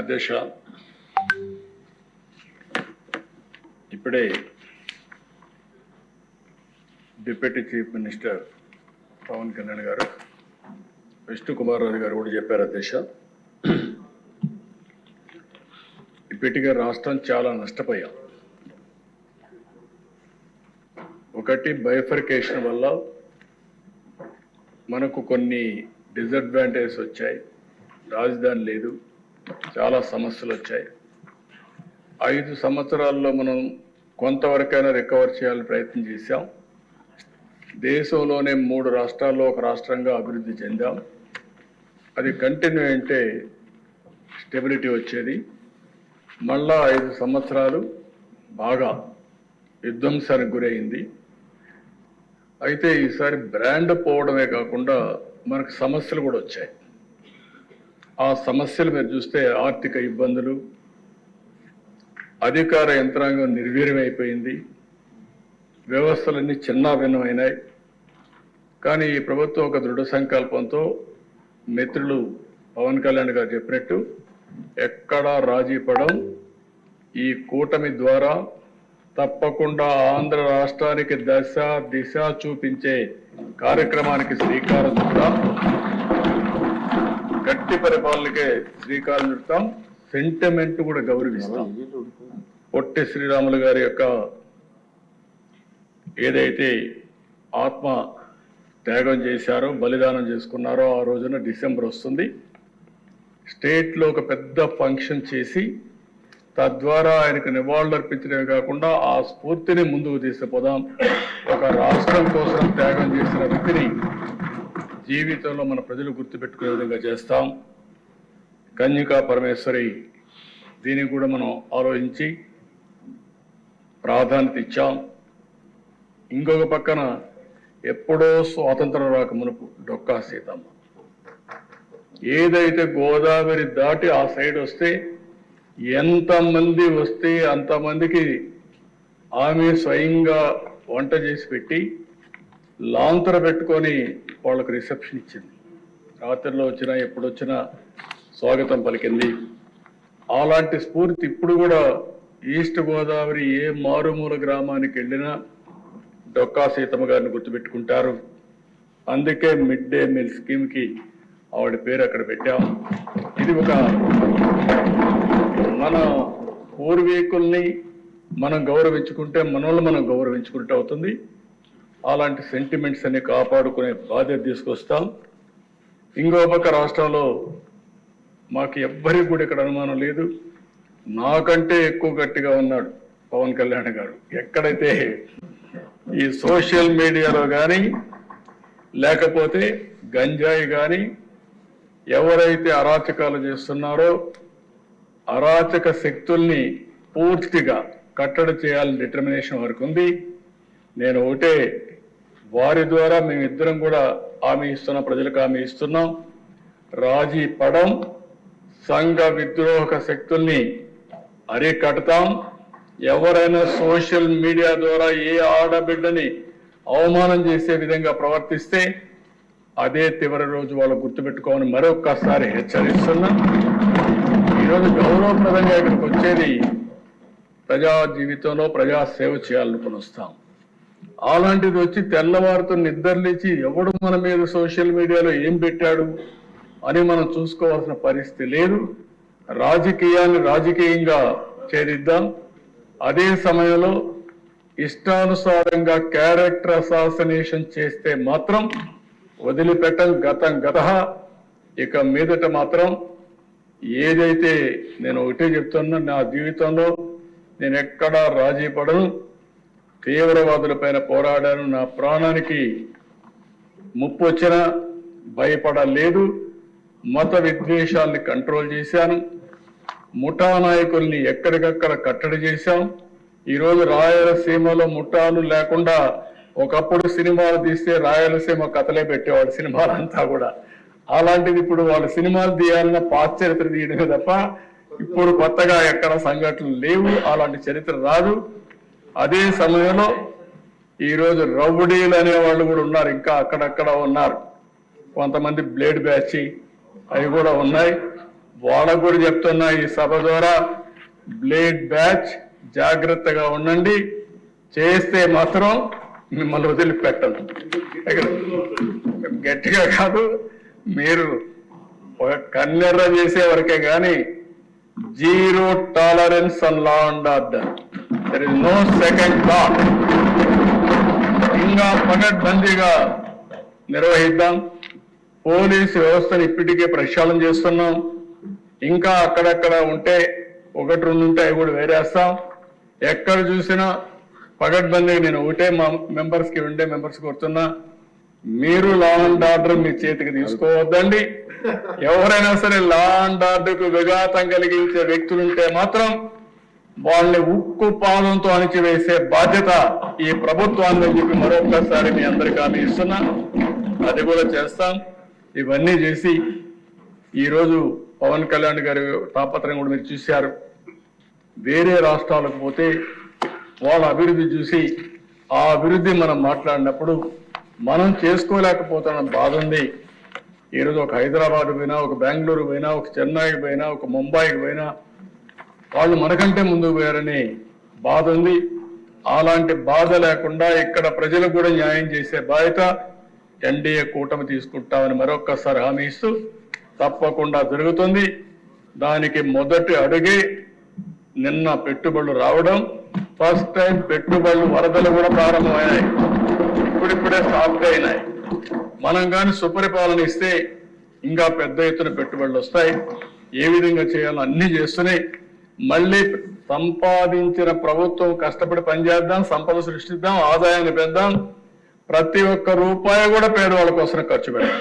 అధ్యక్ష, ఇప్పుడే deputy chief minister Pawan Kalyan గారు, విష్ణు కుమార్ రాజు గారు కూడా చెప్పారు. అధ్యక్ష, ఇప్పటికే రాష్ట్రం చాలా నష్టపోయాం. ఒకటి, బైఫర్కేషన్ వల్ల మనకు కొన్ని డిసడ్వాంటేజెస్ వచ్చాయి. రాజధాని లేదు, చాలా సమస్యలు వచ్చాయి. 5 సంవత్సరాల్లో మనం కొంతవరకైనా రికవర్ చేయాలని ప్రయత్నం చేశాం. దేశంలోనే 3 రాష్ట్రాల్లో ఒక రాష్ట్రంగా అభివృద్ధి చెందాం. అది కంటిన్యూ అంటే స్టెబిలిటీ వచ్చేది. మళ్ళా 5 సంవత్సరాలు బాగా విధ్వంసానికి గురైంది. అయితే ఈసారి బ్రాండ్ పోవడమే కాకుండా మనకు సమస్యలు కూడా వచ్చాయి. ఆ సమస్యలు మీరు చూస్తే ఆర్థిక ఇబ్బందులు, అధికార యంత్రాంగం నిర్వీర్యమైపోయింది, వ్యవస్థలన్నీ చిన్నాభిన్నమైనాయి. కానీ ఈ ప్రభుత్వం ఒక దృఢ సంకల్పంతో మిత్రులు పవన్ కళ్యాణ్ గారు చెప్పినట్టు ఎక్కడా రాజీ పడం, ఈ కూటమి ద్వారా తప్పకుండా ఆంధ్ర రాష్ట్రానికి దశ దిశ చూపించే కార్యక్రమానికి శ్రీకారం చుడతాం. గట్టి పరిపాలనకే శ్రీకారం చుడతాం. సెంటిమెంట్ కూడా గౌరవిస్తాం. పొట్టి శ్రీరాములు గారి యొక్క ఏదైతే ఆత్మ త్యాగం చేశారో, బలిదానం చేసుకున్నారో, ఆ రోజున డిసెంబర్ వస్తుంది. స్టేట్లో ఒక పెద్ద ఫంక్షన్ చేసి తద్వారా ఆయనకు నివాళులు అర్పించడమే కాకుండా ఆ స్ఫూర్తిని ముందుకు తీసుకుపోదాం. ఒక రాష్ట్రం కోసం త్యాగం చేసిన వ్యక్తిని జీవితంలో మన ప్రజలు గుర్తుపెట్టుకునే విధంగా చేస్తాం. కన్యకా పరమేశ్వరి, దీనికి కూడా మనం ఆలోచించి ప్రాధాన్యత ఇచ్చాం. ఇంకొక పక్కన ఎప్పుడో స్వాతంత్రం రాక మునుపు డొక్కా సీతమ్మ ఏదైతే గోదావరి దాటి ఆ సైడ్ వస్తే ఎంతమంది వస్తే అంతమందికి ఆమె స్వయంగా వంట చేసి పెట్టి లాంతర పెట్టుకొని వాళ్ళకు రిసెప్షన్ ఇచ్చింది. రాత్రిలో వచ్చినా ఎప్పుడొచ్చినా స్వాగతం పలికింది. అలాంటి స్ఫూర్తి ఇప్పుడు కూడా ఈస్ట్ గోదావరి ఏ మారుమూల గ్రామానికి వెళ్ళినా డొక్కా సీతమ్మ గారిని గుర్తుపెట్టుకుంటారు. అందుకే మిడ్ డే మీల్ స్కీమ్కి ఆవిడ పేరు అక్కడ పెట్టాం. ఇది ఒక మన పూర్వీకుల్ని మనం గౌరవించుకుంటే మనల్ని మనం గౌరవించుకుంటే అవుతుంది. అలాంటి సెంటిమెంట్స్ అన్ని కాపాడుకునే బాధ్యత తీసుకొస్తాం. ఇంకో పక్క రాష్ట్రంలో మాకు ఎవ్వరికి కూడా ఇక్కడ అనుమానం లేదు, నాకంటే ఎక్కువ గట్టిగా ఉన్నాడు పవన్ కళ్యాణ్ గారు. ఎక్కడైతే ఈ సోషల్ మీడియాలో కానీ లేకపోతే గంజాయి కానీ ఎవరైతే అరాచకాలు చేస్తున్నారో అరాచక శక్తుల్ని పూర్తిగా కట్టడి చేయాలని డిటర్మినేషన్ వరకు ఉంది. నేను ఒకటే, వారి ద్వారా మేమిద్దరం కూడా హామీ ఇస్తున్నాం, ప్రజలకు హామీ ఇస్తున్నాం. రాజీ పడం, సంఘ విద్రోహక శక్తుల్ని అరికడతాం. ఎవరైనా సోషల్ మీడియా ద్వారా ఏ ఆడబిడ్డని అవమానం చేసే విధంగా ప్రవర్తిస్తే అదే చివరి రోజు వాళ్ళు గుర్తుపెట్టుకోమని మరొక్కసారి హెచ్చరిస్తున్నా. ఈరోజు గౌరవప్రదంగా ఇక్కడికి వచ్చేది ప్రజా జీవితంలో ప్రజా సేవ చేయాలనుకుని వస్తాం. అలాంటిది వచ్చి తెల్లవారితో నిద్రలేచి ఎవడు మన మీద సోషల్ మీడియాలో ఏం పెట్టాడు అని మనం చూసుకోవాల్సిన పరిస్థితి లేదు. రాజకీయాన్ని రాజకీయంగా ఛేదిద్దాం. అదే సమయంలో ఇష్టానుసారంగా క్యారెక్టర్ అసాసినేషన్ చేస్తే మాత్రం వదిలిపెట్టం. గతం గత, ఇక మీదట మాత్రం ఏదైతే నేను ఒకటే చెప్తున్నా, నా జీవితంలో నేను ఎక్కడా రాజీ పడను. తీవ్రవాదుల పైన పోరాడాను. నా ప్రాణానికి ముప్పు వచ్చినా భయపడలేదు. మత విద్వేషాల్ని కంట్రోల్ చేశాను. ముఠా నాయకుల్ని ఎక్కడికక్కడ కట్టడి చేశాం. ఈరోజు రాయలసీమలో ముఠాలు లేకుండా, ఒకప్పుడు సినిమాలు తీస్తే రాయలసీమ కథలే పెట్టేవాడు సినిమాలంతా కూడా. అలాంటిది ఇప్పుడు వాళ్ళు సినిమాలు తీయాలన్న పాత చరిత్ర తీయడమే తప్ప ఇప్పుడు కొత్తగా ఎక్కడ సంఘటనలు లేవు. అలాంటి చరిత్ర రాదు. అదే సమయంలో ఈరోజు రౌడీలు అనే వాళ్ళు కూడా ఉన్నారు, ఇంకా అక్కడక్కడ ఉన్నారు. కొంతమంది బ్లేడ్ బ్యాచ్ అవి కూడా ఉన్నాయి. వాళ్ళకు కూడా చెప్తున్నా ఈ సభ ద్వారా, బ్లేడ్ బ్యాచ్ జాగ్రత్తగా ఉండండి, చేస్తే మాత్రం మిమ్మల్ని వదిలిపెట్టను. గట్టిగా కాదు, మీరు ఒక కన్నెర్ర చేసే వరకే కానీ zero tolerance on law and order. There is no second thought. ఇంకా పకడ్బందీగా నిర్వహిద్దాం. పోలీసు వ్యవస్థను ఇప్పటికే ప్రక్షాళన చేస్తున్నాం. ఇంకా అక్కడక్కడ ఉంటే 1-2 ఉంటే అవి కూడా వేరేస్తాం. ఎక్కడ చూసినా పకడ్బందీగా నేను ఒకటే మా మెంబర్స్కి కోరుతున్నా, మీరు లా అండ్ ఆర్డర్ మీ చేతికి తీసుకోవద్దండి. ఎవరైనా సరే లా అండ్ ఆర్డర్కు విఘాతం కలిగించే వ్యక్తులుంటే మాత్రం వాళ్ళని ఉక్కు పాదంతో అణిచివేసే బాధ్యత ఈ ప్రభుత్వాన్ని చెప్పి మరొకసారి మీ అందరికీ హామీ ఇస్తున్నా. అది కూడా చేస్తాం. ఇవన్నీ చేసి ఈరోజు పవన్ కళ్యాణ్ గారి తాపత్రయం కూడా మీరు చూశారు. వేరే రాష్ట్రాలకు పోతే వాళ్ళ అభివృద్ధి చూసి ఆ అభివృద్ధి మనం మాట్లాడినప్పుడు మనం చేసుకోలేకపోతున్న బాధ ఉంది. ఈరోజు ఒక హైదరాబాద్ పోయినా, ఒక బెంగళూరు పోయినా, ఒక చెన్నైకి పోయినా, ఒక ముంబైకి పోయినా వాళ్ళు మనకంటే ముందుకు పోయారని బాధ ఉంది. అలాంటి బాధ లేకుండా ఇక్కడ ప్రజలకు కూడా న్యాయం చేసే బాధ్యత ఎన్డీఏ కూటమి తీసుకుంటామని మరొక్కసారి హామీ ఇస్తూ తప్పకుండా జరుగుతుంది. దానికి మొదటి అడుగే నిన్న పెట్టుబడులు రావడం. ఫస్ట్ టైం పెట్టుబడులు వరదలు కూడా ప్రారంభమయ్యాయి, ఇప్పుడిప్పుడే స్టార్ట్ అయినాయి. మనం కానీ సుపరిపాలన ఇస్తే ఇంకా పెద్ద ఎత్తున పెట్టుబడులు వస్తాయి. ఏ విధంగా చేయాలో అన్ని చేస్తున్నాయి. మళ్ళీ సంపాదించిన ప్రభుత్వం కష్టపడి పనిచేద్దాం, సంపద సృష్టిద్దాం, ఆదాయాన్ని పెందాం. ప్రతి ఒక్క రూపాయి కూడా పేదవాళ్ళ కోసం ఖర్చు పెడదాం.